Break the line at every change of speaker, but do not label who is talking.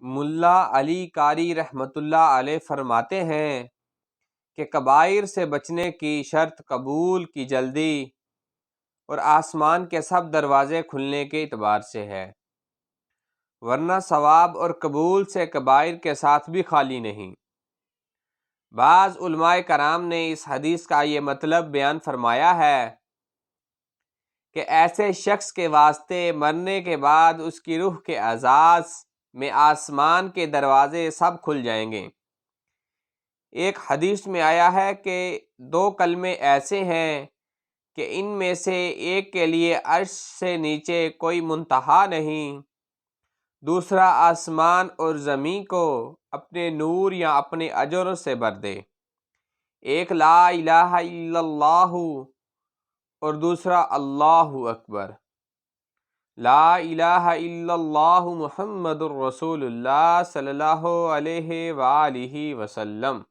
ملا علی قاری رحمۃ اللہ علیہ فرماتے ہیں کہ کبائر سے بچنے کی شرط قبول کی جلدی اور آسمان کے سب دروازے کھلنے کے اعتبار سے ہے، ورنہ ثواب اور قبول سے کبائر کے ساتھ بھی خالی نہیں۔ بعض علماء کرام نے اس حدیث کا یہ مطلب بیان فرمایا ہے کہ ایسے شخص کے واسطے مرنے کے بعد اس کی روح کے اعزاز میں آسمان کے دروازے سب کھل جائیں گے۔ ایک حدیث میں آیا ہے کہ 2 کلمے ایسے ہیں کہ ان میں سے ایک کے لیے عرش سے نیچے کوئی منتہا نہیں، دوسرا آسمان اور زمین کو اپنے نور یا اپنے اجر سے بھر دے۔ ایک لا الہ الا اللہ اور دوسرا اللہ اکبر۔ لا الہ الا اللہ محمد الرسول اللہ صلی اللہ علیہ وآلہ وسلم۔